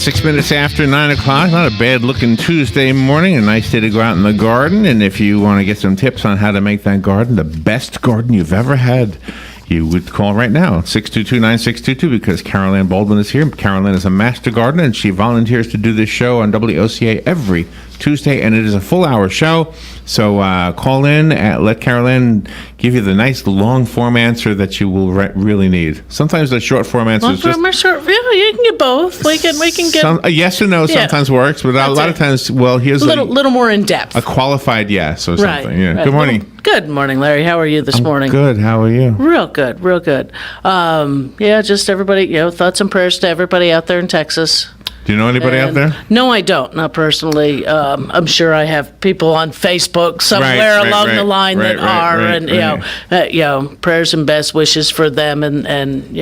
6 minutes after 9 o'clock. Not a bad-looking Tuesday morning. A nice day to go out in the garden. And if you want to get some tips on how to make that garden the best garden you've ever had, you would call right now, 622-9622, because Carol Ann Baldwin is here. Carol Ann is a master gardener, and she volunteers to do this show on WOCA every Tuesday, and it is a full-hour show. So call in, let Carol Ann give you the nice long-form answer that you will really need. Sometimes the short-form answer is just... short. Yeah, you can get both. We can get... a yes or no sometimes works, but a lot of times, well, here's a little more in-depth. A qualified yes or something. Right, Yeah. right. Good morning. Good morning, Larry. How are you this morning? Good. How are you? Real good. Just everybody, thoughts and prayers to everybody out there in Texas. Do you know anybody out there? No, I don't. Not personally. I'm sure I have people on Facebook somewhere along the line that are, and prayers and best wishes for them, and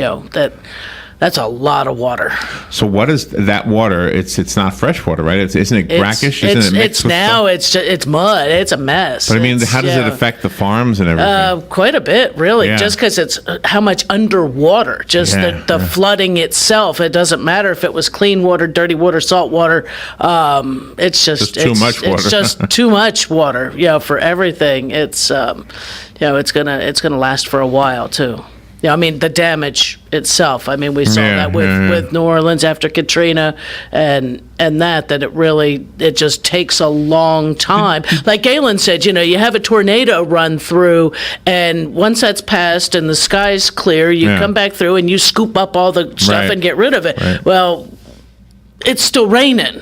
that's a lot of water. So what is that water? It's not fresh water, right? Isn't it brackish? Isn't it mixed with it's mud. It's a mess. But I mean, how does it affect the farms and everything? Quite a bit, really. Yeah. Just because it's how much underwater. Just the flooding itself. It doesn't matter if it was clean water, dirty water, salt water. It's just too much water. It's just too much water. For everything. It's it's gonna last for a while too. Yeah, I mean, the damage itself. I mean, we saw that with New Orleans after Katrina and that it just takes a long time. Like Galen said, you have a tornado run through, and once that's passed and the sky's clear, you come back through and you scoop up all the stuff and get rid of it. Right. Well, it's still raining,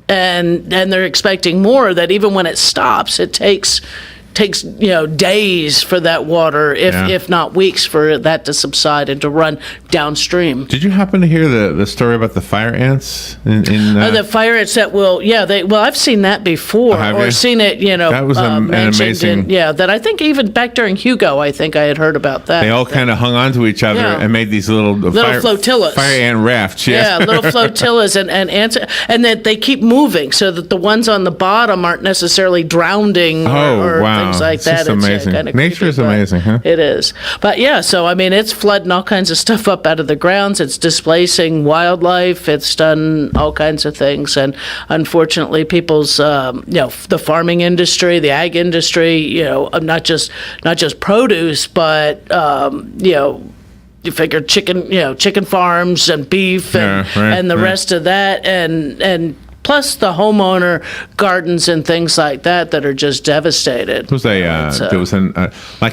and they're expecting more, that even when it stops, it takes days for that water, if not weeks, for that to subside and to run downstream. Did you happen to hear the story about the fire ants? The fire ants that I've seen that before, or seen it, that was an amazing. That I think even back during Hugo, I think I had heard about that. They all kind of hung on to each other and made these little flotillas, fire ant rafts. Little flotillas and ants, and that they keep moving so that the ones on the bottom aren't necessarily drowning. Wow. Things like that. It's amazing. Nature is amazing, huh? It is. But so I mean, it's flooding all kinds of stuff up out of the grounds. It's displacing wildlife. It's done all kinds of things. And unfortunately, people's, the farming industry, the ag industry, not just produce, but, you figure chicken farms and beef and the rest of that. And plus the homeowner gardens and things like that are just devastated. There was like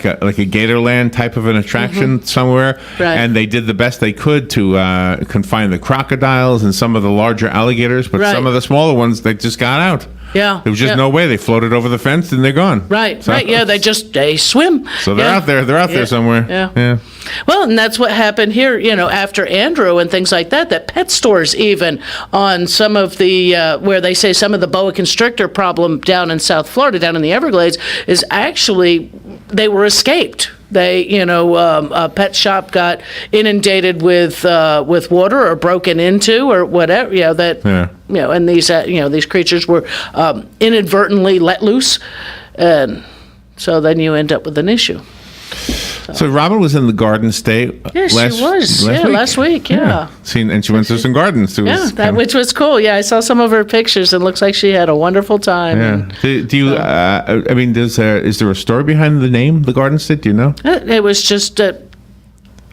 a Gatorland type of an attraction somewhere, and they did the best they could to confine the crocodiles and some of the larger alligators, but some of the smaller ones, they just got out. Yeah. There was just no way. They floated over the fence and they're gone. Right. Yeah, they swim. So they're out there. They're out there somewhere. Yeah. Well, and that's what happened here, after Andrew and things like that, that pet stores even on some of the, where they say some of the boa constrictor problem down in South Florida, down in the Everglades, is actually, they were escaped. They, a pet shop got inundated with water or broken into or whatever, and these creatures were inadvertently let loose, and so then you end up with an issue. So Robin was in the Garden State. Yeah, she was. Last week. Yeah. And she went to some gardens. Which was cool. Yeah, I saw some of her pictures, and looks like she had a wonderful time. Yeah. Do you? Is there a story behind the name, the Garden State? Do you know? It was just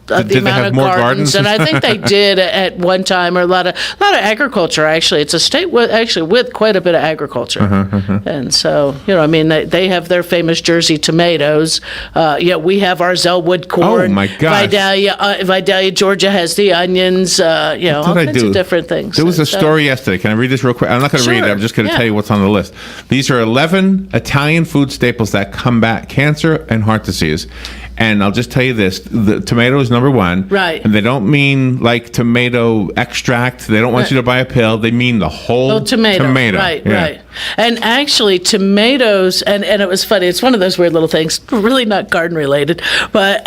the amount of gardens, and I think they did at one time, or a lot of agriculture. Actually, it's a state with quite a bit of agriculture, and so they have their famous Jersey tomatoes. We have our Zellwood corn. Oh my gosh! Vidalia, Georgia has the onions. All kinds of different things. There was a story yesterday. Can I read this real quick? I'm not going to read it. I'm just going to tell you what's on the list. These are 11 Italian food staples that combat cancer and heart disease. And I'll just tell you this, the tomato is number one. Right. And they don't mean like tomato extract. They don't want you to buy a pill. They mean the whole tomato. Right. And actually tomatoes, and it was funny, it's one of those weird little things, really not garden related, but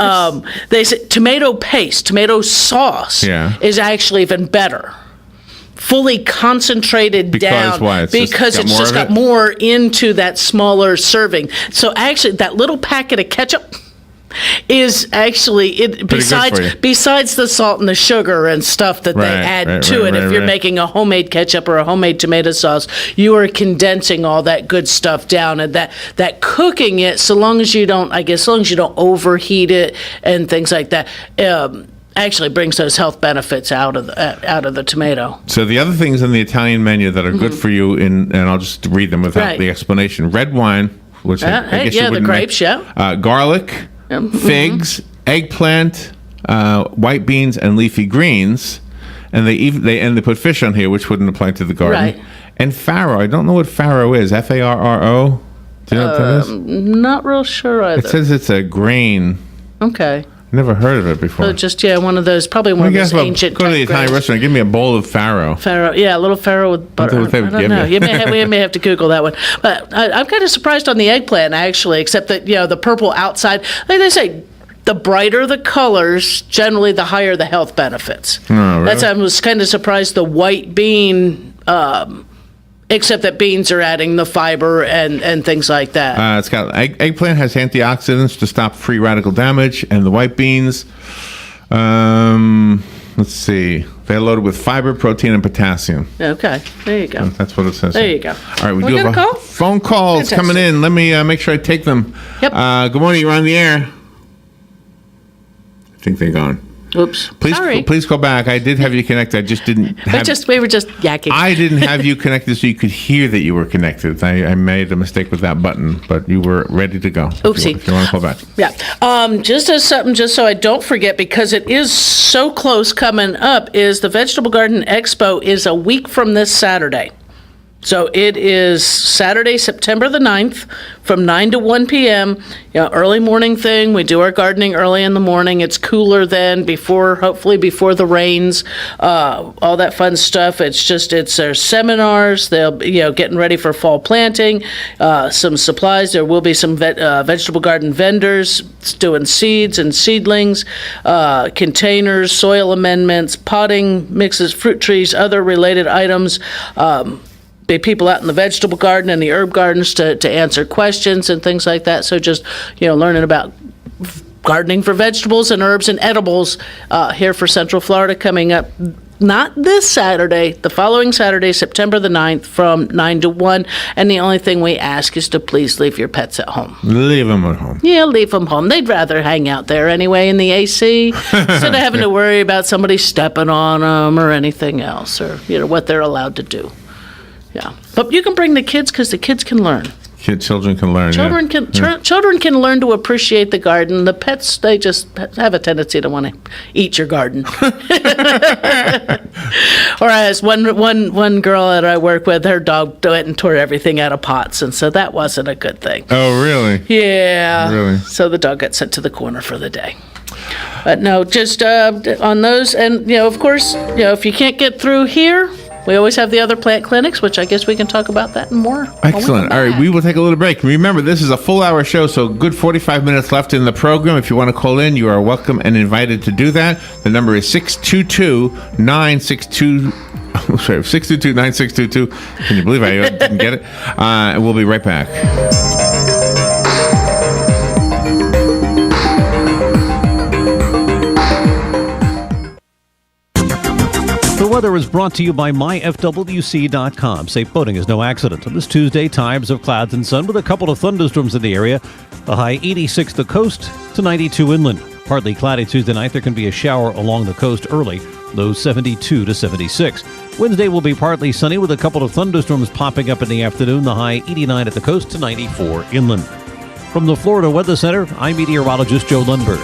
they say tomato paste, tomato sauce is actually even better. Fully concentrated down. Why? Because it's just got more into that smaller serving. So actually that little packet of ketchup, is actually besides the salt and the sugar and stuff that they add to it. If you're making a homemade ketchup or a homemade tomato sauce, you are condensing all that good stuff down, and that cooking it, so long as you don't overheat it and things like that, actually brings those health benefits out of the tomato. So the other things on the Italian menu that are good for you, and I'll just read them without the explanation: red wine, which I guess you wouldn't the grapes, garlic, figs, eggplant, white beans, and leafy greens, and they put fish on here, which wouldn't apply to the garden. Right. And farro. I don't know what farro is. Farro. Do you know what that is? Not real sure either. It says it's a grain. Okay. Never heard of it before. So just one of those, probably one of those ancient. Go to the Italian restaurant. Give me a bowl of farro. Farro, a little farro with butter. I don't know. We may have to Google that one. But I'm kind of surprised on the eggplant, actually, except that the purple outside. Like they say, the brighter the colors, generally the higher the health benefits. Oh, really? I was kind of surprised the white bean. Except that beans are adding the fiber and things like that. It's got eggplant has antioxidants to stop free radical damage, and the white beans, let's see, they're loaded with fiber, protein, and potassium. Okay, there you go. That's what it says. There you go. All right, we do have a call? Phone calls coming in. Let me make sure I take them. Yep. Good morning. You're on the air. I think they're gone. Oops. Please call back. I did have you connected. I just didn't have... We were just yakking. I didn't have you connected so you could hear that you were connected. I made a mistake with that button, but you were ready to go. Oopsie. If you want to call back. Yeah. Just as something, just so I don't forget, because it is so close coming up, is the Vegetable Garden Expo is a week from this Saturday. So it is Saturday, September the 9th, from 9 to 1 p.m., early morning thing. We do our gardening early in the morning. It's cooler then, hopefully before the rains, all that fun stuff. It's their seminars. They'll be, getting ready for fall planting, some supplies. There will be some vegetable garden vendors doing seeds and seedlings, containers, soil amendments, potting mixes, fruit trees, other related items. Be people out in the vegetable garden and the herb gardens to answer questions and things like that. So just, learning about gardening for vegetables and herbs and edibles here for Central Florida coming up. Not this Saturday, the following Saturday, September the 9th from 9 to 1. And the only thing we ask is to please leave your pets at home. Leave them at home. Yeah, leave them home. They'd rather hang out there anyway in the AC instead of having to worry about somebody stepping on them or anything else, or, what they're allowed to do. Yeah, but you can bring the kids because the kids can learn. Children can learn. Children can learn to appreciate the garden. The pets, they just have a tendency to want to eat your garden. Or as one girl that I work with, her dog went and tore everything out of pots, and so that wasn't a good thing. Oh, really? Yeah. Really? So the dog got sent to the corner for the day. But no, just on those, and of course, if you can't get through here, we always have the other plant clinics, which I guess we can talk about that and more. Excellent. All right, we will take a little break. Remember, this is a full-hour show, so good 45 minutes left in the program. If you want to call in, you are welcome and invited to do that. The number is 622-962... Sorry, 622-9622. Can you believe I didn't get it? And we'll be right back. The weather is brought to you by myfwc.com. Safe boating is no accident. On this Tuesday, times of clouds and sun with a couple of thunderstorms in the area. The high 86 the coast to 92 inland. Partly cloudy Tuesday night. There can be a shower along the coast early. Low 72 to 76. Wednesday will be partly sunny with a couple of thunderstorms popping up in the afternoon. The high 89 at the coast to 94 inland. From the Florida Weather Center, I'm meteorologist Joe Lundberg.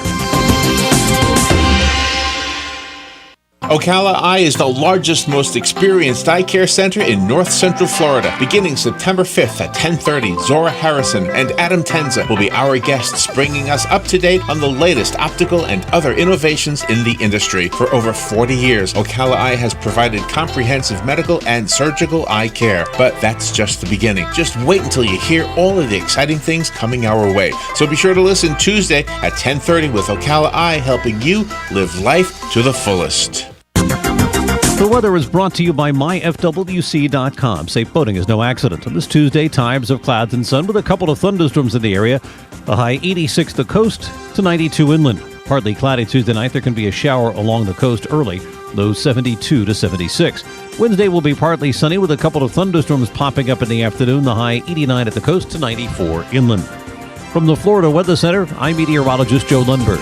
Ocala Eye is the largest, most experienced eye care center in North Central Florida. Beginning September 5th at 10:30, Zora Harrison and Adam Tenza will be our guests, bringing us up to date on the latest optical and other innovations in the industry. For over 40 years, Ocala Eye has provided comprehensive medical and surgical eye care. But that's just the beginning. Just wait until you hear all of the exciting things coming our way. So be sure to listen Tuesday at 10:30 with Ocala Eye, helping you live life to the fullest. The weather is brought to you by myfwc.com. Safe boating is no accident. On this Tuesday, times of clouds and sun with a couple of thunderstorms in the area. A high 86 the coast to 92 inland. Partly cloudy Tuesday night. There can be a shower along the coast early. Lows 72 to 76. Wednesday will be partly sunny with a couple of thunderstorms popping up in the afternoon. The high 89 at the coast to 94 inland. From the Florida Weather Center, I'm meteorologist Joe Lundberg.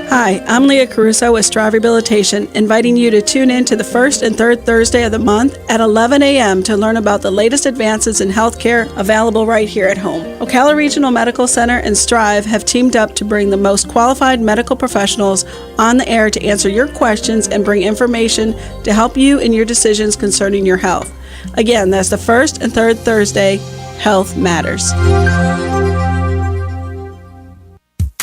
Hi, I'm Leah Caruso with Strive Rehabilitation, inviting you to tune in to the first and third Thursday of the month at 11 a.m. to learn about the latest advances in healthcare available right here at home. Ocala Regional Medical Center and Strive have teamed up to bring the most qualified medical professionals on the air to answer your questions and bring information to help you in your decisions concerning your health. Again, that's the first and third Thursday. Health matters.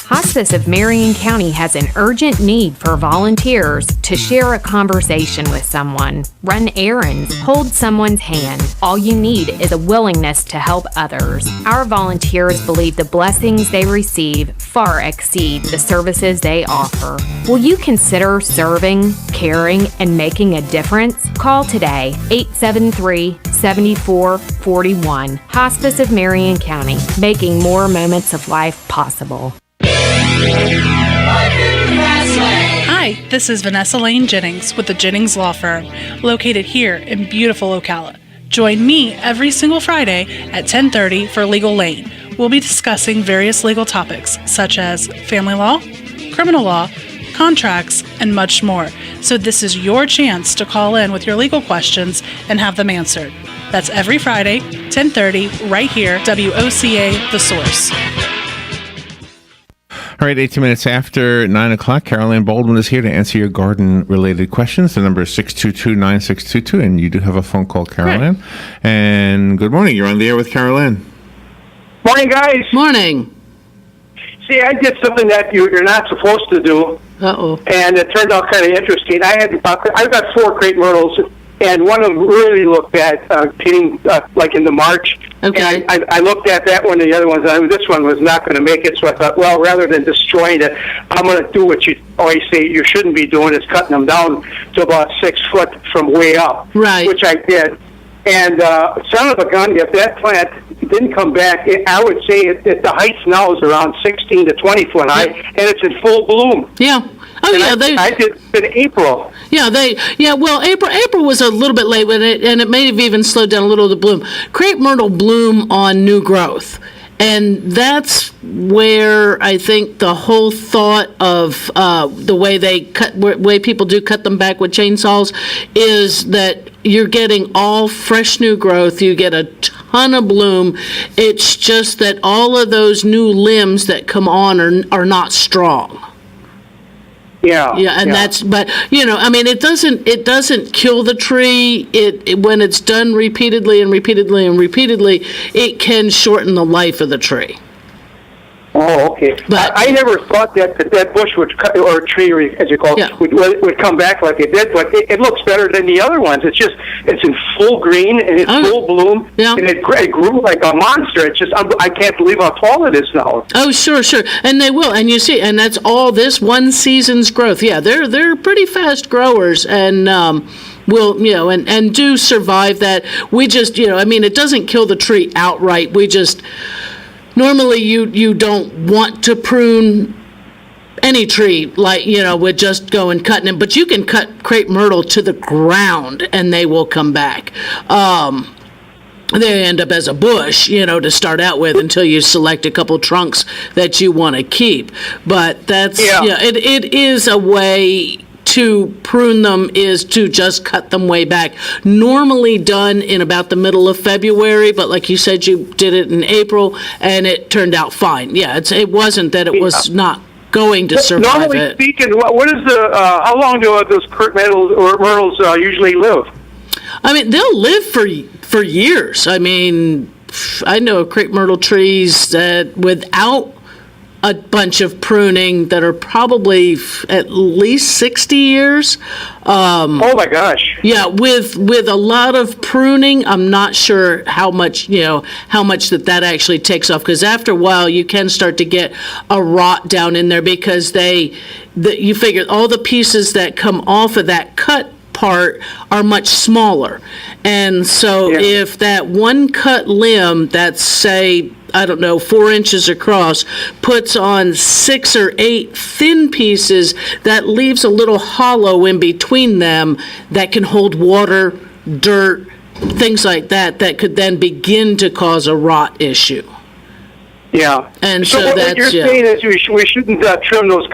Hospice of Marion County has an urgent need for volunteers to share a conversation with someone, run errands, hold someone's hand. All you need is a willingness to help others. Our volunteers believe the blessings they receive far exceed the services they offer. Will you consider serving, caring, and making a difference? Call today, 873-7441. Hospice of Marion County, making more moments of life possible. Hi, this is Vanessa Lane Jennings with the Jennings Law Firm, located here in beautiful Ocala. Join me every single Friday at 10:30 for Legal Lane. We'll be discussing various legal topics such as family law, criminal law, contracts, and much more. So this is your chance to call in with your legal questions and have them answered. That's every Friday, 10:30, right here, WOCA The Source. All right, 18 minutes after 9 o'clock, Caroline Baldwin is here to answer your garden-related questions. The number is 622-9622, and you do have a phone call, Caroline. Right. And good morning. You're on the air with Caroline. Morning, guys. Morning. See, I did something that you're not supposed to do, and it turned out kind of interesting. I've got 4 Crepe Myrtles, and one of them really looked bad, hitting like in the March. Okay. And I looked at that one, and the other ones, this one was not going to make it, so I thought, well, rather than destroying it, I'm going to do what you always say you shouldn't be doing, is cutting them down to about 6 foot from way up. Right. Which I did. And son of a gun, if that plant didn't come back, I would say the height now is around 16 to 20 foot high, and it's in full bloom. Yeah. Oh, and yeah. I did it in April. Well, April was a little bit late with it, and it may have even slowed down a little the bloom. Crepe Myrtle bloom on new growth. And that's where I think the whole thought of the way people do cut them back with chainsaws is that you're getting all fresh new growth. You get a ton of bloom. It's just that all of those new limbs that come on are not strong. Yeah, that's, but it doesn't kill the tree. It when it's done repeatedly, it can shorten the life of the tree. Oh, okay. But I never thought that bush would cut, or tree, as you call it, would come back like it did, but it looks better than the other ones. It's in full green, and it's full bloom, and it grew like a monster. It's just, I can't believe how tall it is now. Oh, sure. And they will, and you see, and that's all this one season's growth. Yeah, they're pretty fast growers, and will, and do survive that. We just, it doesn't kill the tree outright. We just... Normally, you don't want to prune any tree, with just going cutting it, but you can cut Crepe Myrtle to the ground and they will come back. They end up as a bush, to start out with until you select a couple trunks that you want to keep. But that's, it is a way to prune them is to just cut them way back. Normally done in about the middle of February, but like you said, you did it in April, and it turned out fine. Yeah, it wasn't that it was not going to survive. Normally speaking, what is how long do those Crepe Myrtles usually live? They'll live for years. I know of Crepe Myrtle trees that without a bunch of pruning that are probably at least 60 years. Oh my gosh! Yeah, with a lot of pruning, I'm not sure how much that actually takes off, because after a while you can start to get a rot down in there, because you figure all the pieces that come off of that cut part are much smaller, and so if that one cut limb that's, say, I don't know, 4 inches across, puts on 6 or 8 thin pieces, that leaves a little hollow in between them that can hold water, dirt, things like that could then begin to cause a rot issue. Yeah. And so what that's, you're saying is we shouldn't trim those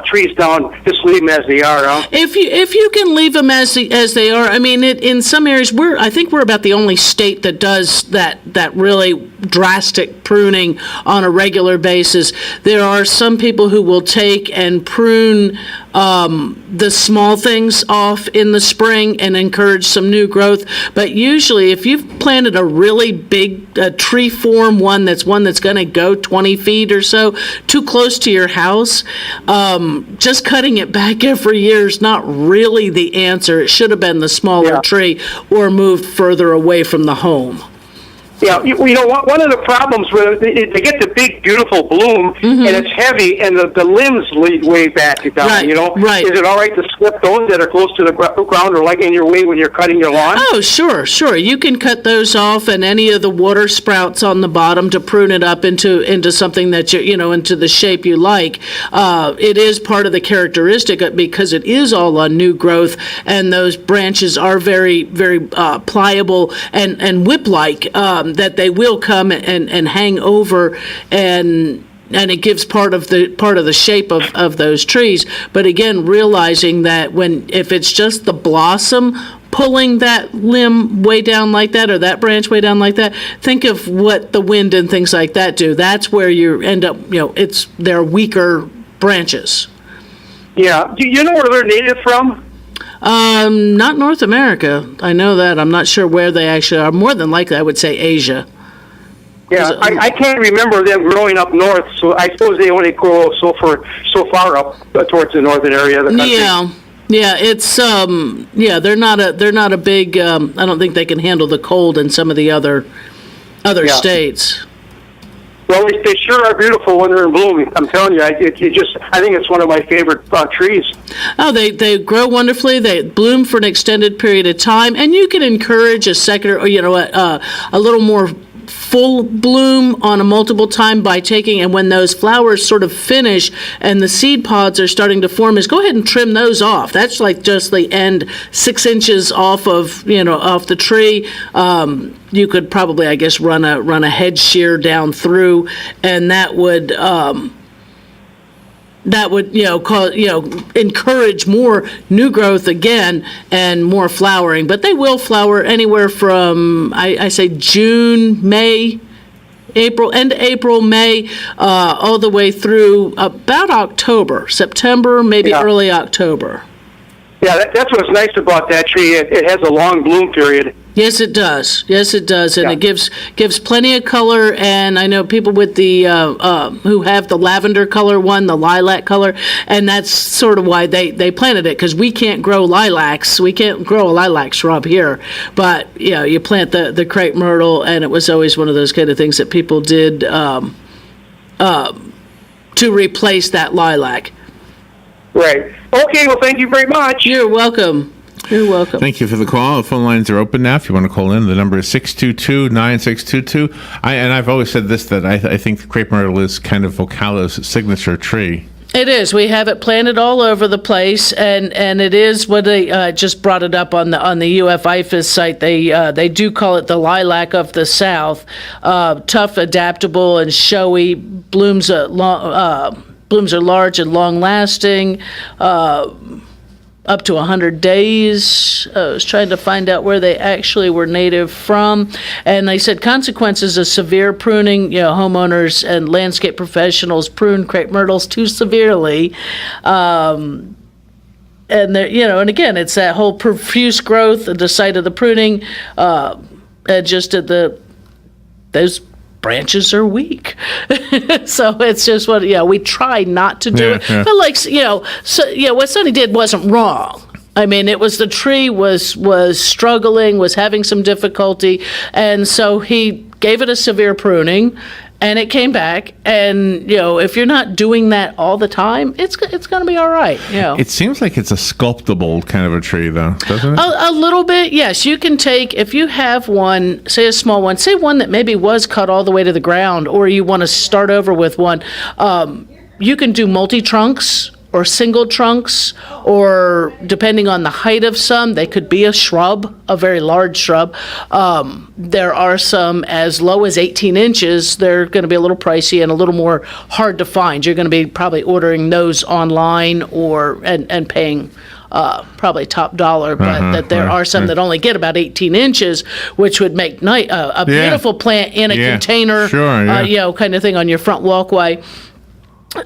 trees down, just leave them as they are, huh? If you can leave them as they are, I mean, in some areas, I think we're about the only state that does that really drastic pruning on a regular basis. There are some people who will take and prune the small things off in the spring and encourage some new growth. But usually, if you've planted a really big tree form one that's going to go 20 feet or so too close to your house, just cutting it back every year is not really the answer. It should have been the smaller tree or moved further away from the home. Yeah, one of the problems with they get the big, beautiful bloom, and it's heavy, and the limbs lead way back down. Right, right. Is it all right to slip those that are close to the ground or like in your way when you're cutting your lawn? Oh, sure. You can cut those off, and any of the water sprouts on the bottom to prune it up into something that into the shape you like. It is part of the characteristic because it is all on new growth, and those branches are very, very pliable and whip-like. That they will come and hang over, and it gives part of the shape of those trees. But again, realizing that if it's just the blossom pulling that limb way down like that, or that branch way down like that, think of what the wind and things like that do. That's where you end up. They're weaker branches. Yeah. Do you know where they're native from? Not North America. I know that. I'm not sure where they actually are. More than likely, I would say Asia. Yeah, I can't remember them growing up north, so I suppose they only grow so far up towards the northern area of the country. Yeah. It's they're not a big. I don't think they can handle the cold in some of the other states. Well, they sure are beautiful when they're in bloom. I'm telling you, I think it's one of my favorite trees. Oh, they grow wonderfully. They bloom for an extended period of time, and you can encourage a second or a little more full bloom on a multiple time by taking, and when those flowers sort of finish and the seed pods are starting to form, is go ahead and trim those off. That's like just the end 6 inches off of off the tree. You could probably, I guess, run a head shear down through, and that would encourage more new growth again and more flowering. But they will flower anywhere from I say June, May, end of April, May, all the way through about October, September, maybe early October. Yeah, that's what's nice about that tree. It has a long bloom period. Yes, it does, and it gives plenty of color. And I know people with the who have the lavender color one, the lilac color, and that's sort of why they planted it, because we can't grow lilacs. We can't grow a lilac shrub here, but you plant the crepe myrtle, and it was always one of those kind of things that people did to replace that lilac. Right. Okay, well, thank you very much. You're welcome. Thank you for the call. The phone lines are open now. If you want to call in, the number is 622-9622. I've always said this, that I think the crepe myrtle is kind of Ocala's signature tree. It is. We have it planted all over the place, and it is what they just brought it up on the UF IFAS site. They do call it the lilac of the South. Tough, adaptable, and showy. Blooms are large and long-lasting. Up to 100 days. I was trying to find out where they actually were native from. And they said consequences of severe pruning, homeowners and landscape professionals prune crepe myrtles too severely. And and again, it's that whole profuse growth at the site of the pruning, just at those branches are weak. So it's just we try not to do it. But what Sonny did wasn't wrong. I mean, it was the tree was struggling, was having some difficulty, and so he gave it a severe pruning, and it came back. And if you're not doing that all the time, it's going to be all right. It seems like it's a sculptable kind of a tree, though, doesn't it? A little bit, yes. You can take, if you have one, say a small one, say one that maybe was cut all the way to the ground, or you want to start over with one. You can do multi-trunks or single trunks, or depending on the height of some, they could be a shrub, a very large shrub. There are some as low as 18 inches. They're going to be a little pricey and a little more hard to find. You're going to be probably ordering those online and paying probably top dollar, but there are some that only get about 18 inches, which would make a beautiful plant in a container, kind of thing on your front walkway.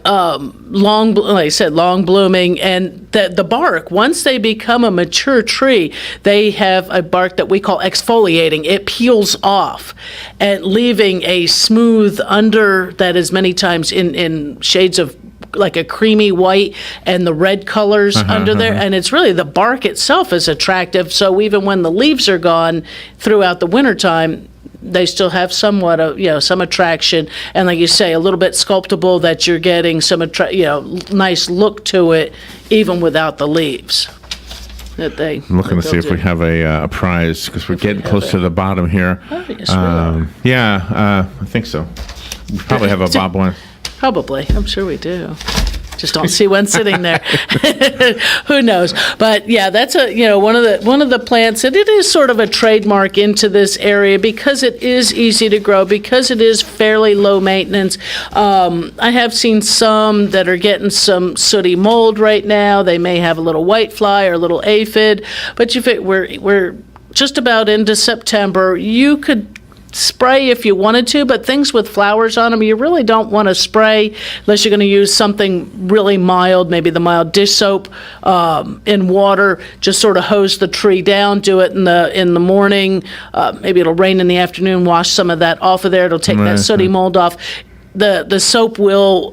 Long blooming, and the bark, once they become a mature tree, they have a bark that we call exfoliating. It peels off, and leaving a smooth under that is many times in shades of like a creamy white and the red colors under there, and it's really the bark itself is attractive. So even when the leaves are gone throughout the wintertime, they still have somewhat of some attraction, and like you say, a little bit sculptable, that you're getting some nice look to it even without the leaves. I'm looking to see if we have a prize, because we're getting close to the bottom here. Oh, yes, we I think so. We probably have a Bob one. Probably, I'm sure we do. Just don't see one sitting there. Who knows? But yeah, that's one of the plants, and it is sort of a trademark into this area because it is easy to grow, because it is fairly low maintenance. I have seen some that are getting some sooty mold right now. They may have a little whitefly or a little aphid, but we're just about into September. You could spray if you wanted to, but things with flowers on them, you really don't want to spray unless you're going to use something really mild, maybe the mild dish soap in water. Just sort of hose the tree down, do it in the morning. Maybe it'll rain in the afternoon, wash some of that off of there. It'll take that sooty mold off. The soap will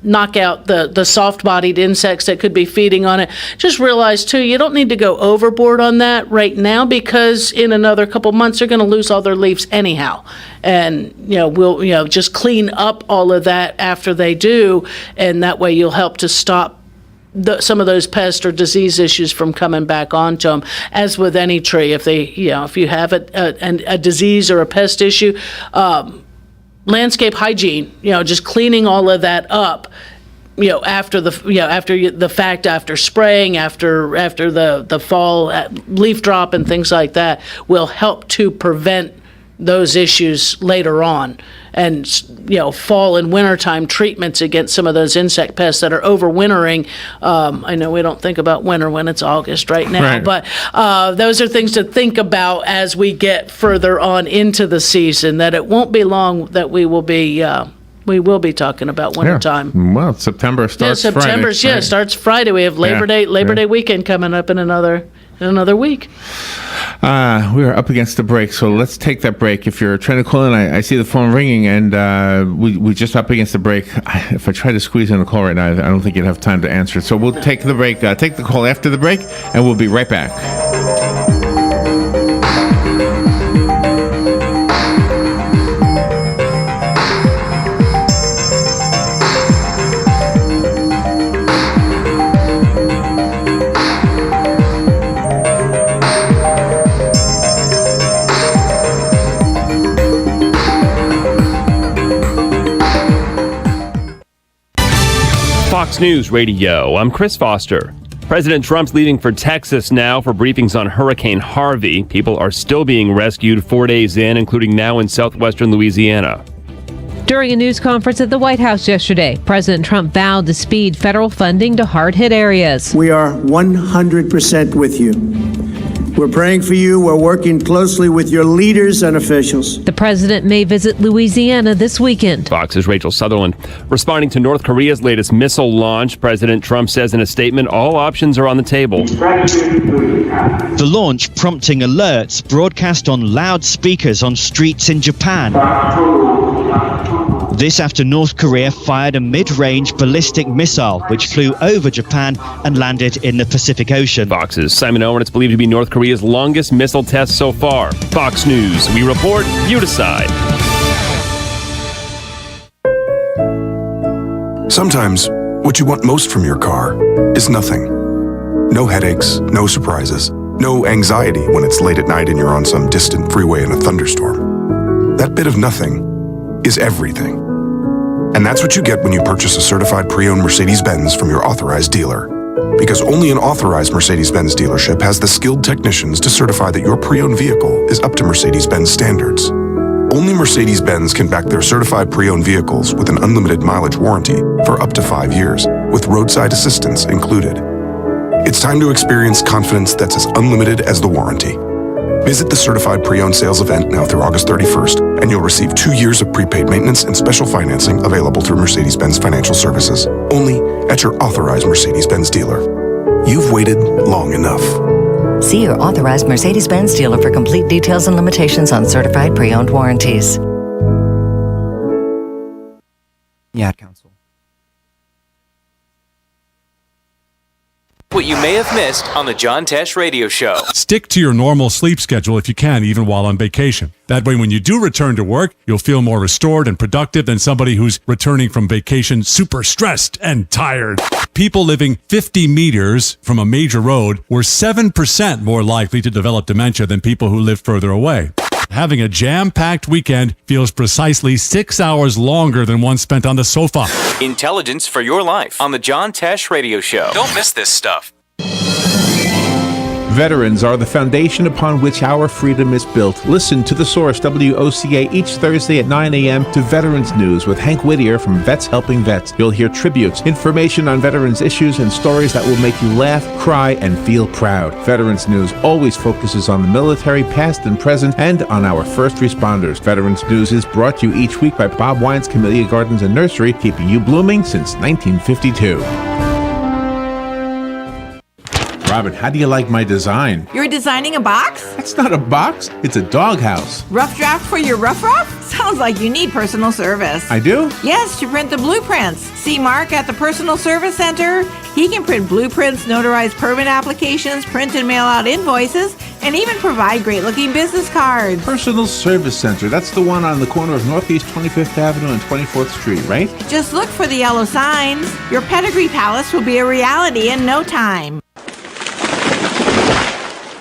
knock out the soft-bodied insects that could be feeding on it. Just realize, too, you don't need to go overboard on that right now, because in another couple months they're going to lose all their leaves anyhow. And, we'll just clean up all of that after they do, and that way you'll help to stop some of those pest or disease issues from coming back onto them. As with any tree, if you have a disease or a pest issue, landscape hygiene, just cleaning all of that up, after the fact, after spraying, after the fall leaf drop and things like that, will help to prevent those issues later on. And fall and wintertime treatments against some of those insect pests that are overwintering. I know we don't think about winter when it's August right now, but those are things to think about as we get further on into the season, that it won't be long that we will be talking about wintertime. Yeah. Well, September starts Friday. Starts Friday. We have Labor Day weekend coming up in another week. We are up against the break, so let's take that break. If you're trying to call in, I see the phone ringing, and we just up against the break. If I try to squeeze in a call right now, I don't think you'd have time to answer it. So we'll take the break, take the call after the break, and we'll be right back. Fox News Radio, I'm Chris Foster. President Trump's leaving for Texas now for briefings on Hurricane Harvey. People are still being rescued 4 days in, including now in southwestern Louisiana. During a news conference at the White House yesterday, President Trump vowed to speed federal funding to hard-hit areas. We are 100% with you. We're praying for you. We're working closely with your leaders and officials. The president may visit Louisiana this weekend. Fox's Rachel Sutherland. Responding to North Korea's latest missile launch, President Trump says in a statement all options are on the table. The launch prompting alerts broadcast on loudspeakers on streets in Japan. This after North Korea fired a mid-range ballistic missile which flew over Japan and landed in the Pacific Ocean. Fox's Simon Owen. It's believed to be North Korea's longest missile test so far. Fox News. We report, you decide. Sometimes, what you want most from your car is nothing. No headaches, no surprises, no anxiety when it's late at night and you're on some distant freeway in a thunderstorm. That bit of nothing is everything. And that's what you get when you purchase a certified pre-owned Mercedes-Benz from your authorized dealer. Because only an authorized Mercedes-Benz dealership has the skilled technicians to certify that your pre-owned vehicle is up to Mercedes-Benz standards. Only Mercedes-Benz can back their certified pre-owned vehicles with an unlimited mileage warranty for up to 5 years, with roadside assistance included. It's time to experience confidence that's as unlimited as the warranty. Visit the certified pre-owned sales event now through August 31st, and you'll receive 2 years of prepaid maintenance and special financing available through Mercedes-Benz Financial Services, only at your authorized Mercedes-Benz dealer. You've waited long enough. See your authorized Mercedes-Benz dealer for complete details and limitations on certified pre-owned warranties. Yeah, Council. What you may have missed on the John Tesh Radio Show. Stick to your normal sleep schedule if you can, even while on vacation. That way, when you do return to work, you'll feel more restored and productive than somebody who's returning from vacation super stressed and tired. People living 50 meters from a major road were 7% more likely to develop dementia than people who live further away. Having a jam-packed weekend feels precisely 6 hours longer than one spent on the sofa. Intelligence for your life on the John Tesh Radio Show. Don't miss this stuff. Veterans are the foundation upon which our freedom is built. Listen to The Source, WOCA, each Thursday at 9 a.m. to Veterans News with Hank Whittier from Vets Helping Vets. You'll hear tributes, information on veterans issues, and stories that will make you laugh, cry, and feel proud. Veterans News always focuses on the military, past and present, and on our first responders. Veterans News is brought to you each week by Bob Wine's Camellia Gardens and Nursery, keeping you blooming since 1952. Robin, how do you like my design? You're designing a box? That's not a box. It's a doghouse. Rough draft for your rough? Sounds like you need personal service. I do? Yes, to print the blueprints. See Mark at the Personal Service Center. He can print blueprints, notarize permit applications, print and mail out invoices, and even provide great-looking business cards. Personal Service Center. That's the one on the corner of Northeast 25th Avenue and 24th Street, right? Just look for the yellow signs. Your pedigree palace will be a reality in no time.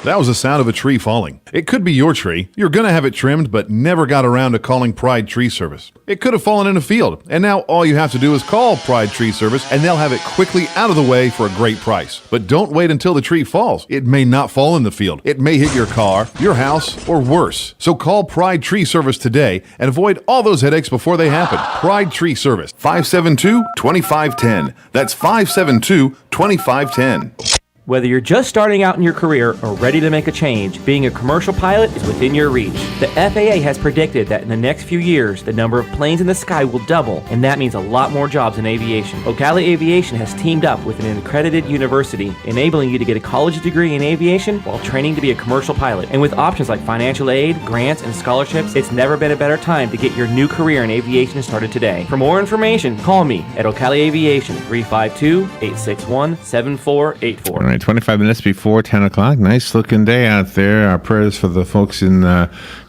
That was the sound of a tree falling. It could be your tree. You're going to have it trimmed, but never got around to calling Pride Tree Service. It could have fallen in a field, and now all you have to do is call Pride Tree Service, and they'll have it quickly out of the way for a great price. But don't wait until the tree falls. It may not fall in the field. It may hit your car, your house, or worse. So call Pride Tree Service today and avoid all those headaches before they happen. Pride Tree Service, 572-2510. That's 572-2510. Whether you're just starting out in your career or ready to make a change, being a commercial pilot is within your reach. The FAA has predicted that in the next few years, the number of planes in the sky will double, and that means a lot more jobs in aviation. Ocala Aviation has teamed up with an accredited university, enabling you to get a college degree in aviation while training to be a commercial pilot. And with options like financial aid, grants, and scholarships, it's never been a better time to get your new career in aviation started today. For more information, call me at Ocala Aviation, 352-861-7484. All right, 25 minutes before 10 o'clock. Nice looking day out there. Our prayers for the folks in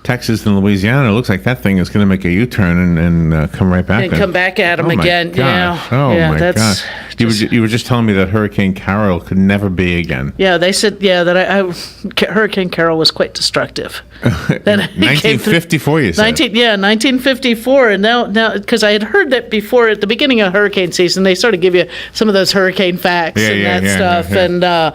Texas and Louisiana. It looks like that thing is going to make a U-turn and come right back. And come back at them again. Yeah. Oh, yeah, my gosh. You were just telling me that Hurricane Carol could never be again. Yeah, they said, that Hurricane Carol was quite destructive. 1954, you said? 1954. And now, because I had heard that before at the beginning of hurricane season, they sort of give you some of those hurricane facts stuff. Yeah. And I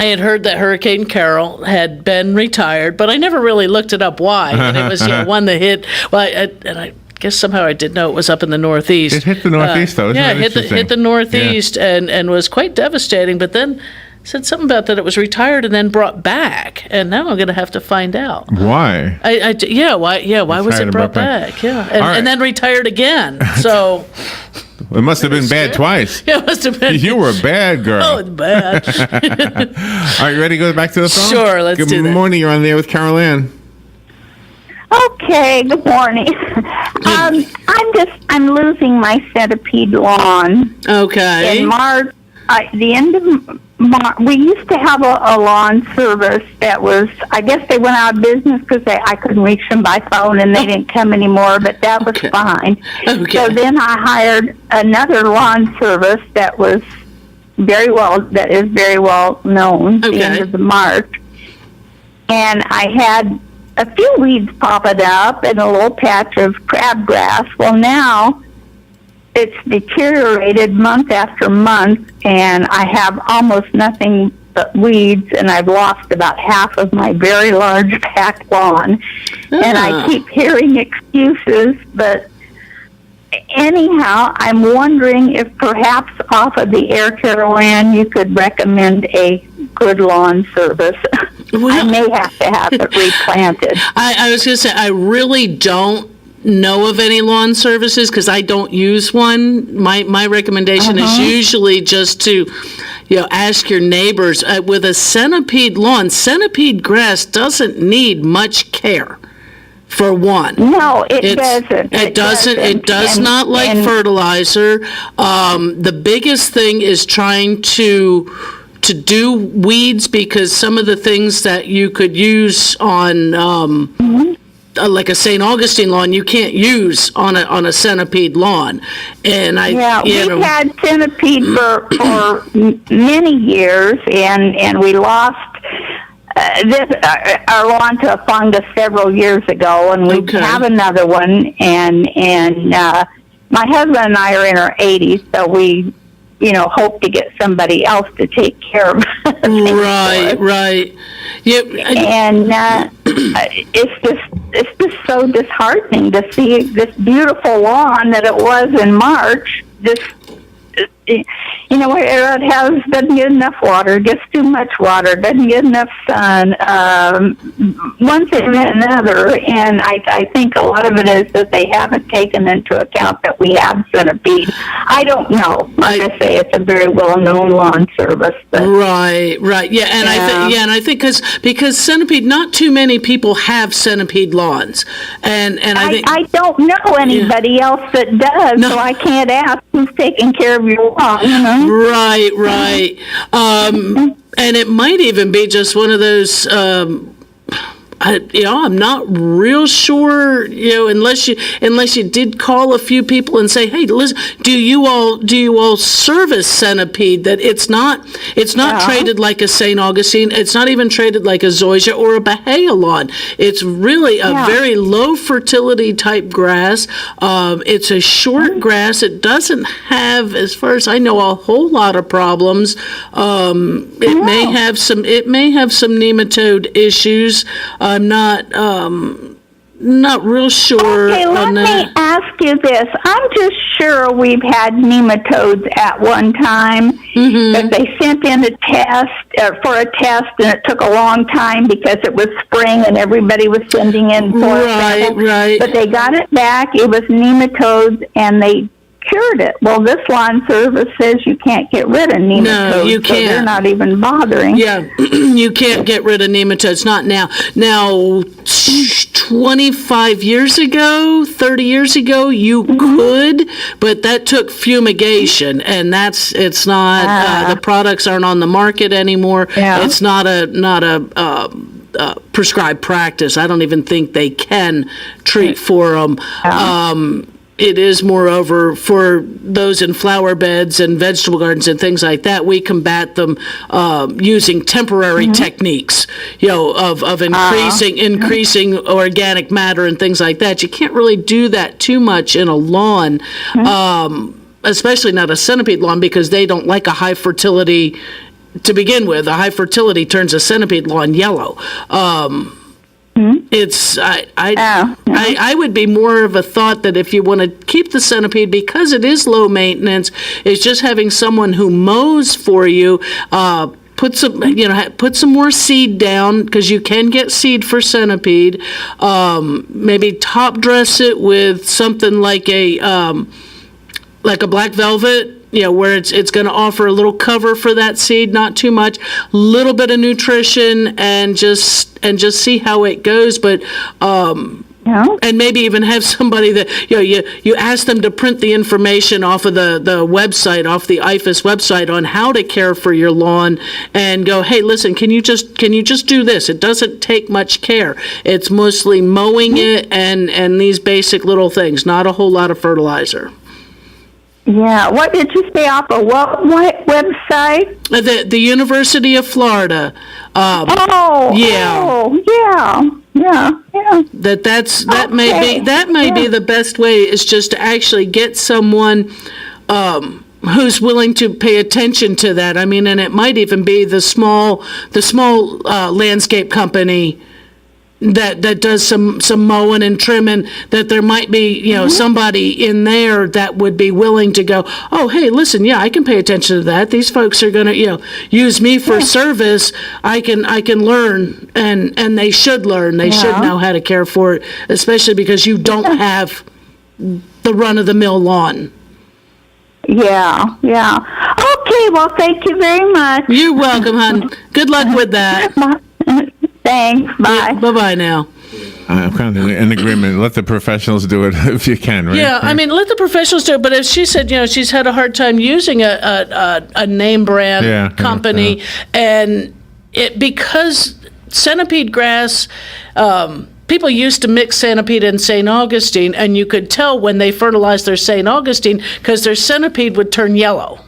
had heard that Hurricane Carol had been retired, but I never really looked it up why. And it was one that hit. Well, I guess somehow I did know it was up in the Northeast. It hit the Northeast, though. It hit the Northeast and was quite devastating. But then said something about that it was retired and then brought back, and now I'm going to have to find out why. Why was it brought back? And then retired again. So. It must have been bad twice. Yeah, it must have been. You were a bad girl. Oh, it's bad. All right, you ready to go back to the phone? Sure, let's do that. Good morning. You're on there with Carol Ann. Okay, good morning. I'm losing my Centipede lawn. Okay. In March, the end of March, we used to have a lawn service that was, I guess they went out of business because I couldn't reach them by phone and they didn't come anymore, but that was fine. Okay. So then I hired another lawn service that is very well known at the end of the March. And I had a few weeds popping up and a little patch of crabgrass. Well, now it's deteriorated month after month, and I have almost nothing but weeds, and I've lost about half of my very large back lawn. And I keep hearing excuses, but anyhow, I'm wondering if perhaps off of the Air Carolina you could recommend a good lawn service. I may have to have it replanted. I was going to say, I really don't know of any lawn services because I don't use one. My recommendation is usually just to, ask your neighbors. With a centipede lawn, centipede grass doesn't need much care. For one, no, it doesn't. It doesn't. It does not like fertilizer. The biggest thing is trying to do weeds, because some of the things that you could use on like a St. Augustine lawn, you can't use on a centipede lawn. And we've had centipede for many years, and we lost our lawn to a fungus several years ago, and we have another one. And my husband and I are in our 80s, so we hope to get somebody else to take care of it. Right. Yep. And it's just so disheartening to see this beautiful lawn that it was in March. It doesn't get enough water, gets too much water, doesn't get enough sun, one thing and another. And I think a lot of it is that they haven't taken into account that we have centipede. I don't know. Like I say, it's a very well-known lawn service. But, right. Yeah, and I think because centipede, not too many people have centipede lawns, and I don't know anybody else that does, so I can't ask who's taking care of your lawn. Right. And it might even be just one of those. I'm not real sure. Unless you did call a few people and say, "Hey, listen, do you all service centipede?" That it's not traded like a St. Augustine. It's not even traded like a zoysia or a bahia lawn. It's really a very low fertility type grass. It's a short grass. It doesn't have, as far as I know, a whole lot of problems. It may have some nematode issues. I'm not real sure. Okay, let me ask you this. I'm just sure we've had nematodes at one time. That they sent in a test for a test, and it took a long time because it was spring and everybody was sending in for right. But they got it back. It was nematodes, and they cured it. Well, this lawn service says you can't get rid of nematodes. No, you can't. So they're not even bothering. Yeah, you can't get rid of nematodes. Not now. Now, 25 years ago, 30 years ago, you could, but that took fumigation, and it's not. The products aren't on the market anymore. Yeah. It's not a prescribed practice. I don't even think they can treat for them. It is, moreover, for those in flower beds and vegetable gardens and things like that, we combat them using temporary techniques, of increasing organic matter and things like that. You can't really do that too much in a lawn, especially not a centipede lawn, because they don't like a high fertility to begin with. A high fertility turns a centipede lawn yellow. I would be more of a thought that if you want to keep the centipede, because it is low maintenance, it's just having someone who mows for you. Put some more seed down, because you can get seed for centipede. Maybe top dress it with something like a black velvet. Where it's going to offer a little cover for that seed, not too much, little bit of nutrition, and just see how it goes. But And maybe even have somebody that, you ask them to print the information off of the website, off the IFAS website on how to care for your lawn, and go, hey, listen, can you just do this? It doesn't take much care. It's mostly mowing it and these basic little things, not a whole lot of fertilizer. Yeah. What did you say off of what website? The University of Florida. Yeah. That may be the best way, is just to actually get someone who's willing to pay attention to that. I mean, and it might even be the small landscape company that does some mowing and trimming, that there might be, somebody in there that would be willing to go, oh, hey, listen, I can pay attention to that. These folks are going to, use me for service. I can learn, and they should learn. They should know how to care for it, especially because you don't have the run-of-the-mill lawn. Yeah. Okay, well, thank you very much. You're welcome, hon. Good luck with that. Thanks. Bye. Bye-bye now. I'm kind of in agreement. Let the professionals do it if you can, right? Yeah, I mean, let the professionals do it. But if she said, she's had a hard time using a name brand company, and because Centipede Grass, people used to mix Centipede and St. Augustine, and you could tell when they fertilized their St. Augustine because their Centipede would turn yellow.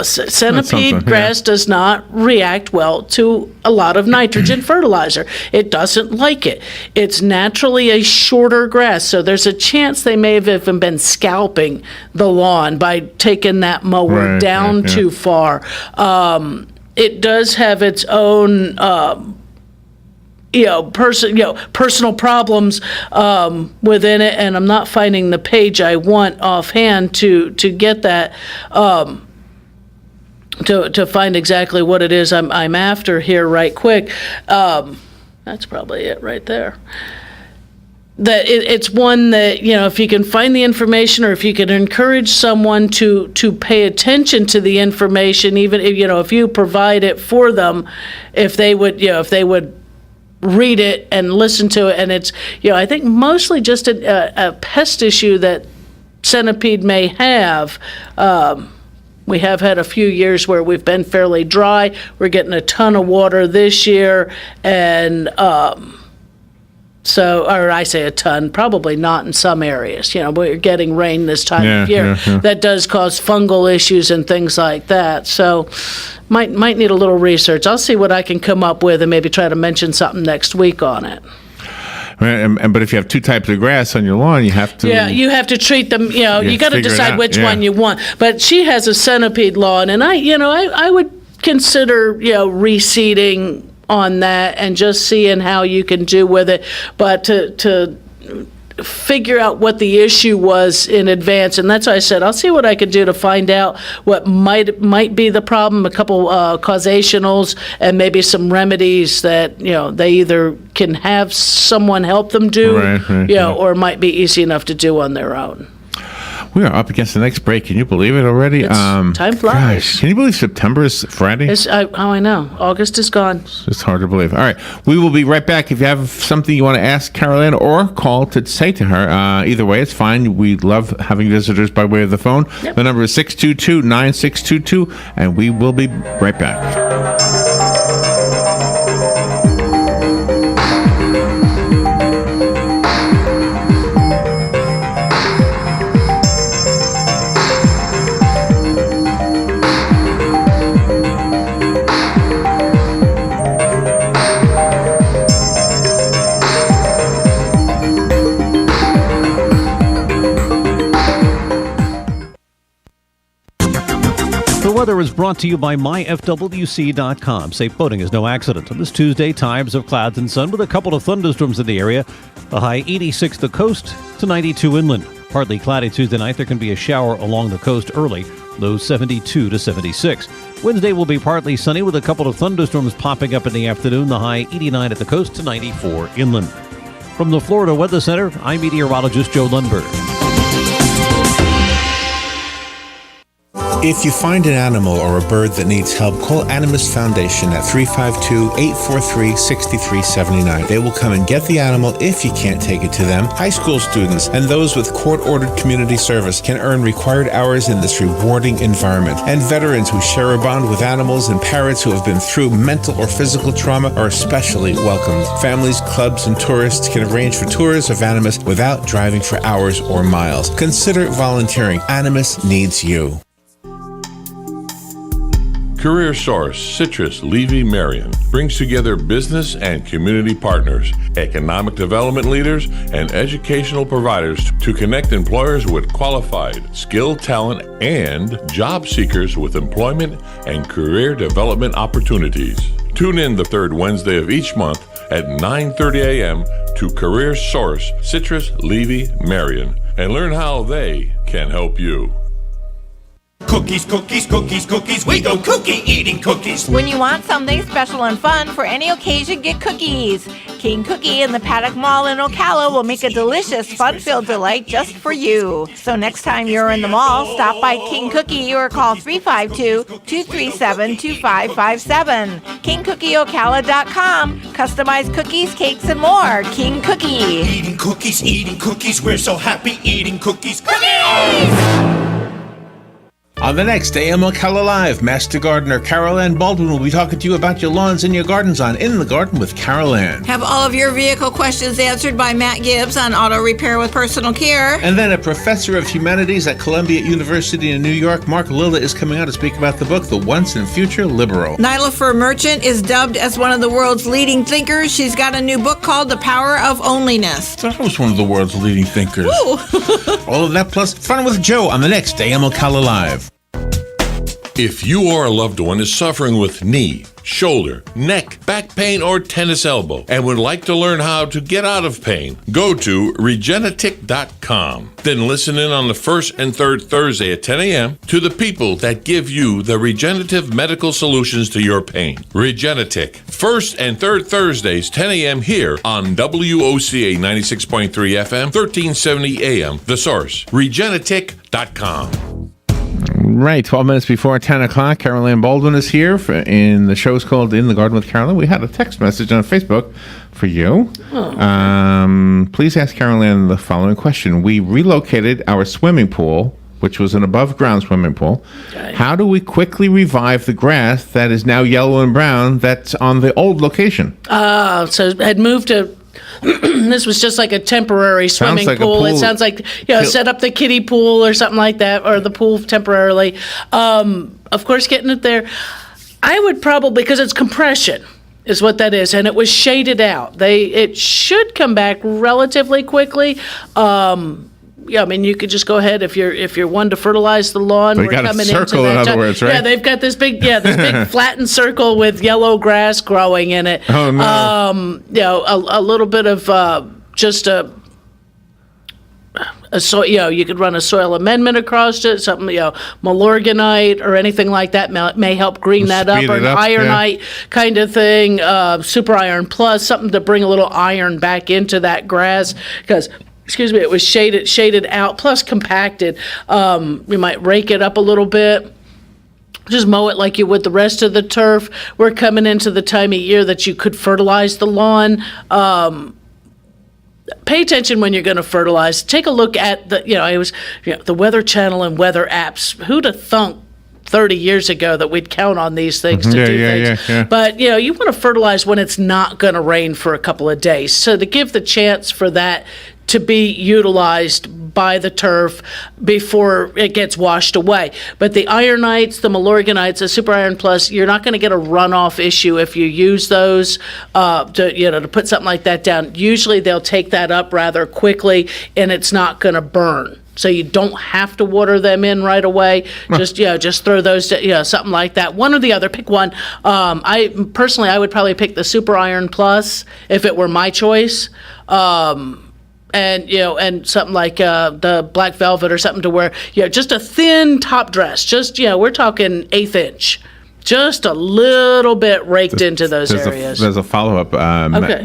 Centipede grass does not react well to a lot of nitrogen fertilizer. It doesn't like it. It's naturally a shorter grass, so there's a chance they may have even been scalping the lawn by taking that mower down too far. It does have its own personal problems within it, and I'm not finding the page I want offhand to get that. To find exactly what it is I'm after here right quick. That's probably it right there. That it's one that, if you can find the information, or if you can encourage someone to pay attention to the information, even if you provide it for them, if they would read it and listen to it. And it's, I think mostly just a pest issue that Centipede may have. We have had a few years where we've been fairly dry. We're getting a ton of water this year, and or I say a ton, probably not in some areas. We're getting rain this time of year. That does cause fungal issues and things like that. So might need a little research. I'll see what I can come up with and maybe try to mention something next week on it. But if you have two types of grass on your lawn, you have to... Yeah, you have to treat them, you got to decide which one you want. But she has a centipede lawn, and I would consider, reseeding on that and just seeing how you can do with it. But to figure out what the issue was in advance, and that's why I said I'll see what I could do to find out what might be the problem, a couple causationals, and maybe some remedies that they either can have someone help them do, or might be easy enough to do on their own. We are up against the next break. Can you believe it already? Time flies. Gosh, can you believe September is Friday? I know. August is gone. It's hard to believe. All right. We will be right back. If you have something you want to ask Carolyn or call to say to her, either way, it's fine. We love having visitors by way of the phone. Yep. The number is 622-9622, and we will be right back. The weather is brought to you by myfwc.com. Safe boating is no accident. On this Tuesday, times of clouds and sun with a couple of thunderstorms in the area. A high 86 the coast to 92 inland. Partly cloudy Tuesday night. There can be a shower along the coast early. Lows 72 to 76. Wednesday will be partly sunny with a couple of thunderstorms popping up in the afternoon. The high 89 at the coast to 94 inland. From the Florida Weather Center, I'm meteorologist Joe Lundberg. If you find an animal or a bird that needs help, call Animas Foundation at 352-843-6379. They will come and get the animal if you can't take it to them. High school students and those with court-ordered community service can earn required hours in this rewarding environment. And veterans who share a bond with animals and parrots who have been through mental or physical trauma are especially welcomed. Families, clubs, and tourists can arrange for tours of Animas without driving for hours or miles. Consider volunteering. Animas needs you. Career Source Citrus Levy Marion brings together business and community partners, economic development leaders, and educational providers to connect employers with qualified, skilled talent and job seekers with employment and career development opportunities. Tune in the third Wednesday of each month at 9:30 a.m. to Career Source Citrus Levy Marion and learn how they can help you. Cookies, cookies, cookies, cookies. We go cookie eating cookies. When you want something special and fun for any occasion, get cookies. King Cookie in the Paddock Mall in Ocala will make a delicious, fun-filled delight just for you. So next time you're in the mall, stop by King Cookie or call 352-237-2557. KingCookieOcala.com. Customized cookies, cakes, and more. King Cookie. Eating cookies. We're so happy eating cookies. Cookies! On the next AM Ocala Live, Master Gardener Carol Ann Baldwin will be talking to you about your lawns and your gardens on In the Garden with Carol Ann. Have all of your vehicle questions answered by Matt Gibbs on Auto Repair with Personal Care. And then a professor of humanities at Columbia University in New York, Mark Lilla, is coming out to speak about the book, The Once and Future Liberal. Nyla Merchant is dubbed as one of the world's leading thinkers. She's got a new book called The Power of Onlyness. That was one of the world's leading thinkers. Ooh. All of that plus Fun with Joe on the next AM Ocala Live. If you or a loved one is suffering with knee, shoulder, neck, back pain, or tennis elbow and would like to learn how to get out of pain, go to Regenetic.com. Then listen in on the first and third Thursday at 10 a.m. to the people that give you the regenerative medical solutions to your pain. Regenetic. First and third Thursdays, 10 a.m. here on WOCA 96.3 FM, 1370 AM. The Source. Regenetic.com. Right, 12 minutes before 10 o'clock, Carol Ann Baldwin is here, and the show's called In the Garden with Carol Ann. We had a text message on Facebook for you. Please ask Carol Ann the following question. We relocated our swimming pool, which was an above-ground swimming pool. Okay. How do we quickly revive the grass that is now yellow and brown that's on the old location? So it had moved to... This was just like a temporary swimming pool. It sounds like, set up the kiddie pool or something like that, or the pool temporarily. Of course, getting it there, I would probably, because it's compression is what that is, and it was shaded out. It should come back relatively quickly. Yeah, I mean, you could just go ahead if you're one to fertilize the lawn. They got a circle, in other words, right? Yeah, they've got this big flattened circle with yellow grass growing in it. Oh no! A little bit of just a soil. You could run a soil amendment across it, something Milorganite or anything like that may help green that up, or an ironite kind of thing. Super Iron Plus, something to bring a little iron back into that grass because. Excuse me, it was shaded out, plus compacted. You might rake it up a little bit. Just mow it like you would the rest of the turf. We're coming into the time of year that you could fertilize the lawn. Pay attention when you're going to fertilize. Take a look at the Weather Channel and weather apps. Who'd have thunk 30 years ago that we'd count on these things to do things. Yeah. But, you want to fertilize when it's not going to rain for a couple of days. So to give the chance for that to be utilized by the turf before it gets washed away. But the ironites, the Milorganites, the Super Iron Plus, you're not going to get a runoff issue if you use those to put something like that down. Usually they'll take that up rather quickly, and it's not going to burn. So you don't have to water them in right away. Just throw those, something like that. One or the other, pick one. I would probably pick the Super Iron Plus if it were my choice. And something like the Black Velvet or something to where, just a thin top dress. We're talking 1/8 inch. just a little bit raked into those areas. There's a follow-up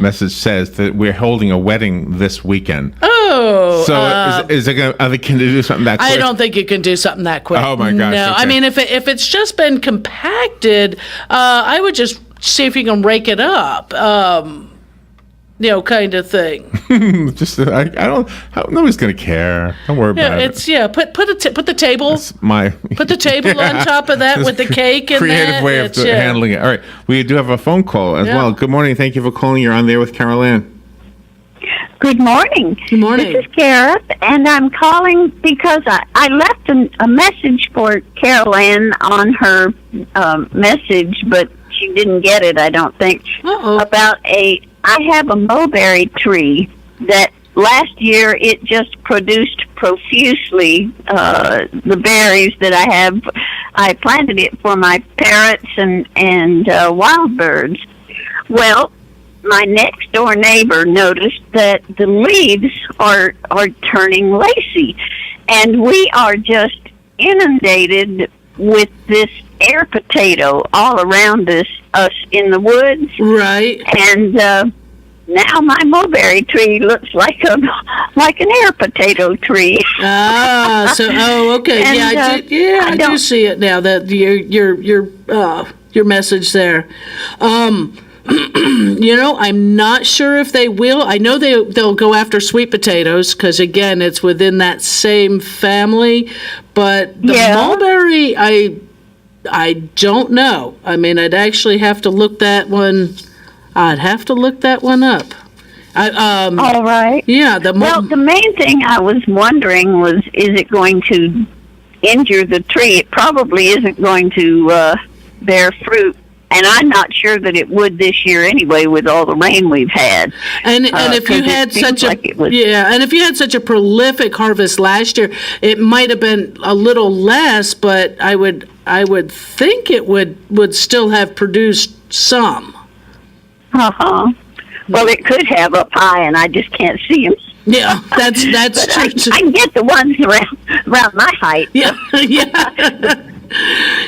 message says that we're holding a wedding this weekend. Oh, so is it gonna? Can they do something that quick? I don't think you can do something that quick. Oh my gosh! No, okay. I mean if it's just been compacted, I would just see if you can rake it up. Kind of thing. Just I don't. Nobody's gonna care. Don't worry about it. Put the table. Put the table on top of that with the cake and creative way of handling it. All right, we do have a phone call as well. Good morning. Thank you for calling. You're on there with Carol Ann. Good morning. Good morning. This is Gareth, and I'm calling because I left a message for Carol Ann on her message, but she didn't get it, I don't think. About I have a mulberry tree that last year it just produced profusely the berries that I have. I planted it for my parrots and wild birds. Well, my next door neighbor noticed that the leaves are turning lacy, and we are just inundated with this air potato all around us in the woods. Right. And now my mulberry tree looks like an air potato tree. Okay. And, I do see it now. That your message there. I'm not sure if they will. I know they'll go after sweet potatoes because, again, it's within that same family. But the mulberry, I don't know. I mean, I'd actually have to look that one. I'd have to look that one up. All right. Yeah. The main thing I was wondering was, is it going to injure the tree? It probably isn't going to bear fruit. And I'm not sure that it would this year anyway, with all the rain we've had. And if you had such a prolific harvest last year, it might have been a little less, but I would think it would still have produced some. Well, it could have up high, and I just can't see them. Yeah, that's true. I can get the ones around my height. Yeah.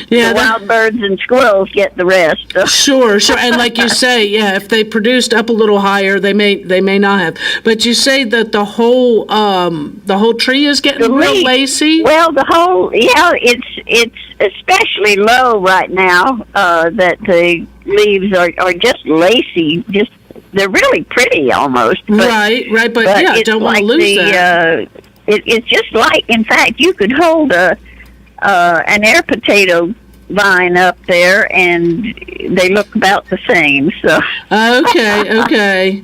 The wild birds and squirrels get the rest. Sure. And like you say, if they produced up a little higher, they may not have. But you say that the whole tree is getting real lacy. Well, it's especially low right now. That the leaves are just lacy. They're really pretty almost. Right. But I don't want to lose that. It's just like, in fact, you could hold an air potato vine up there, and they look about the same. So okay.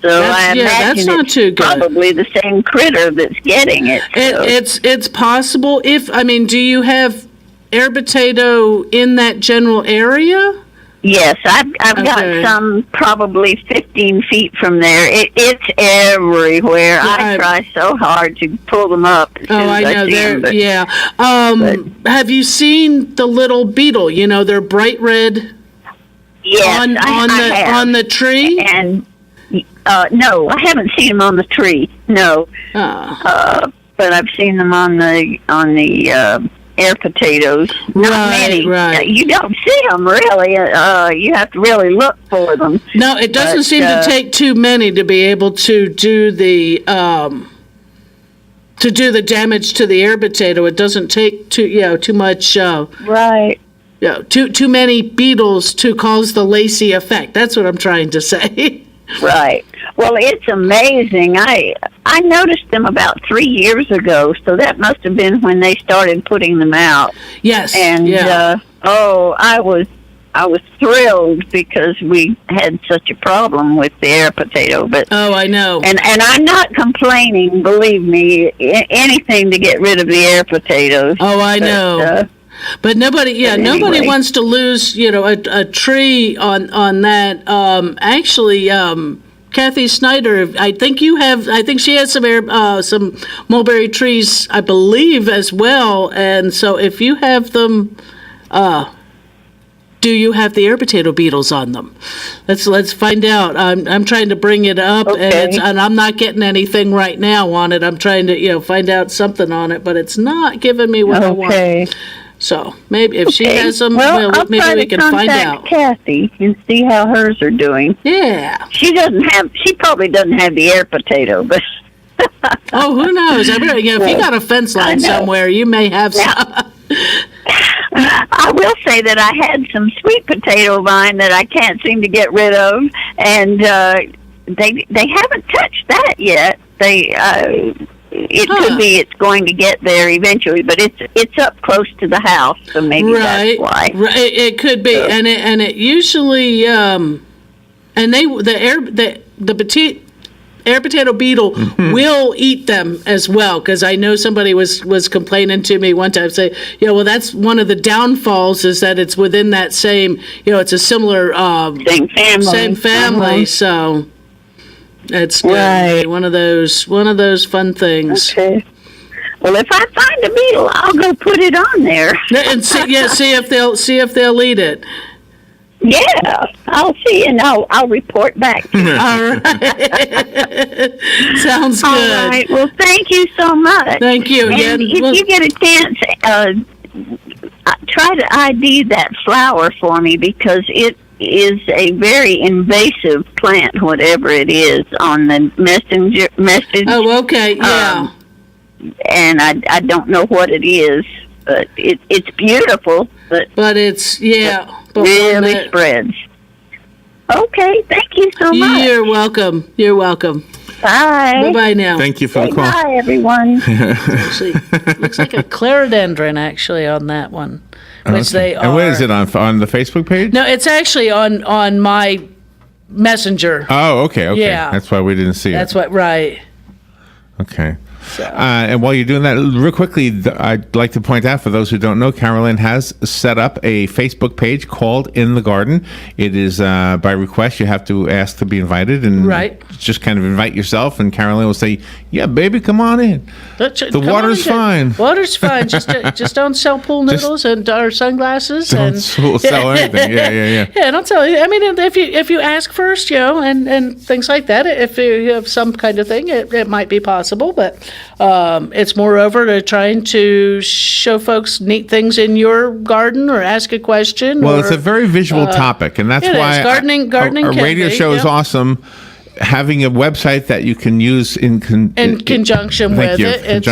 So I imagine that's not too good. Probably the same critter that's getting it. It's possible. Do you have air potato in that general area? Yes, I've got some probably 15 feet from there. It's everywhere. Yeah, I try so hard to pull them up. I know. Have you seen the little beetle? They're bright red. Yes, I have. On the tree. And no, I haven't seen them on the tree. No, but I've seen them on the air potatoes. Not many. Right. You don't see them really. You have to really look for them. No, it doesn't seem to take too many to be able to do the damage to the air potato. It doesn't take too much. Right. Too many beetles to cause the lacy effect. That's what I'm trying to say. Right. Well, it's amazing. I noticed them about 3 years ago, so that must have been when they started putting them out. Yes. And I was thrilled because we had such a problem with the air potato. But I know. And I'm not complaining. Believe me, anything to get rid of the air potatoes. I know. But nobody wants to lose, a tree on that. Actually, Kathy Snyder, I think she has some mulberry trees, I believe, as well. And so if you have them, do you have the air potato beetles on them? Let's find out. I'm trying to bring it up, and I'm not getting anything right now on it. I'm trying to find out something on it, but it's not giving me what I want. So maybe if she has them, I'll maybe try we to can find contact out. Kathy and see how hers are doing. Yeah. She probably doesn't have the air potato, but. Oh, who knows? If you got a fence line somewhere, you may have some. I will say that I had some sweet potato vine that I can't seem to get rid of, and they haven't touched that yet. It could be it's going to get there eventually, but it's up close to the house, so maybe that's why. Right, it could be, and it usually the petite air potato beetle will eat them as well, because I know somebody was complaining to me one time, say, well, that's one of the downfalls is that it's within that same, it's a similar same family, so. It's good. Right. One of those fun things. Okay. Well, if I find a beetle, I'll go put it on there. And see if they'll eat it. Yeah, I'll see, and I'll report back. All right. Sounds good. All right. Well, thank you so much. Thank you. And if you get a chance, try to ID that flower for me, because it is a very invasive plant, whatever it is, on the message. Oh, okay, yeah. And I don't know what it is, but it's beautiful. But it's really spreads. Okay, thank you so much. You're welcome. You're welcome. Bye. Bye now. Thank you for the call. Bye, everyone. Actually, looks like a claridendron actually on that one. Which they are. And where is it on the Facebook page? No, it's actually on my Messenger. Oh, okay. Yeah. That's why we didn't see it. That's what, right. Okay. And while you're doing that, real quickly, I'd like to point out, for those who don't know, Carolyn has set up a Facebook page called In the Garden. It is by request. You have to ask to be invited, and just kind of invite yourself, and Carolyn will say, yeah, baby, come on in. The water's fine. Water's fine. Just don't sell pool noodles or sunglasses. Don't sell anything. Yeah. Yeah, and I'll tell you, I mean, if you ask first, and things like that, if you have some kind of thing, it might be possible, but it's moreover to trying to show folks neat things in your garden or ask a question. Well, it's a very visual topic, and that's why gardening. A radio show is awesome. Having a website that you can use in conjunction with it.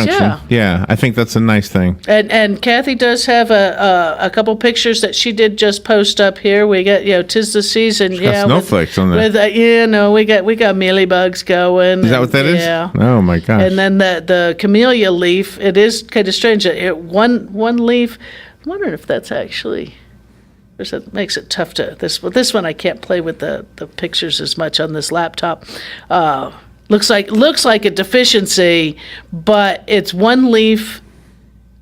Yeah, I think that's a nice thing. And Kathy does have a couple pictures that she did just post up here. We got 'tis the season. She's got snowflakes on there. We got mealybugs going. Is that what that is? Yeah. Oh my gosh. And then the camellia leaf. It is kind of strange. One leaf. I'm wondering if that's actually. That makes it tough to this one. I can't play with the pictures as much on this laptop. Looks like a deficiency, but it's one leaf,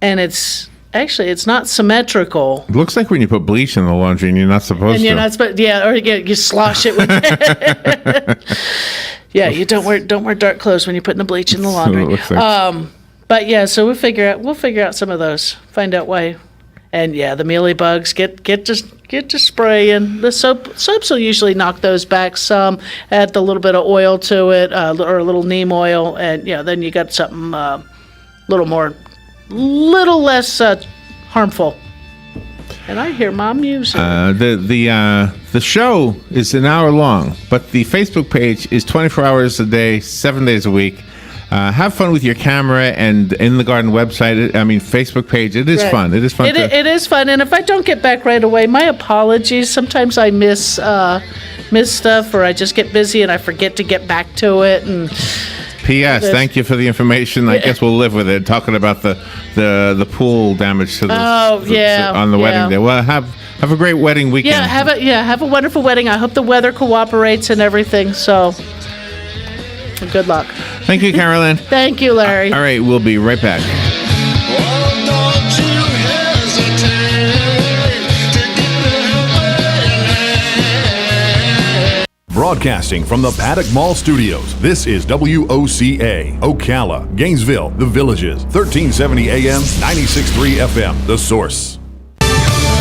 and it's not symmetrical. It looks like when you put bleach in the laundry and you're not supposed and to. You're not supposed, or you slosh it with. Yeah, you don't wear dark clothes when you're putting the bleach in the laundry. But yeah, so we'll figure out some of those. Find out why. And the mealybugs get to spraying. The soaps will usually knock those back some. Add a little bit of oil to it, or a little neem oil, and then you got something little less harmful. And I hear Mom music. The show is an hour long, but the Facebook page is 24 hours a day, 7 days a week. Have fun with your camera, and In the Garden website. Facebook page. It is fun. It is fun. It is fun. And if I don't get back right away, my apologies. Sometimes I miss stuff, or I just get busy and I forget to get back to it. And P.S. Thank you for the information. I guess we'll live with it. Talking about the pool damage to on the wedding day. Well, have a great wedding weekend. Have a wonderful wedding. I hope the weather cooperates and everything. So. Good luck. Thank you, Carolyn. Thank you, Larry. All right, we'll be right back. Broadcasting from the Paddock Mall Studios, this is WOCA, Ocala, Gainesville, The Villages, 1370 AM, 96.3 FM, The Source.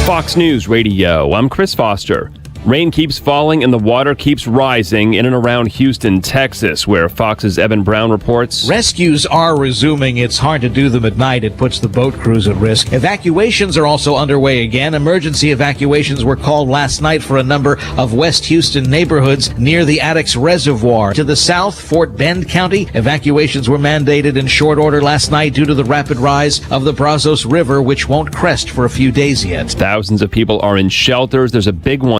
Fox News Radio, I'm Chris Foster. Rain keeps falling and the water keeps rising in and around Houston, Texas, where Fox's Evan Brown reports. Rescues are resuming. It's hard to do them at night. It puts the boat crews at risk. Evacuations are also underway again. Emergency evacuations were called last night for a number of West Houston neighborhoods near the Addicks Reservoir. To the south, Fort Bend County, evacuations were mandated in short order last night due to the rapid rise of the Brazos River, which won't crest for a few days yet. Thousands of people are in shelters. There's a big one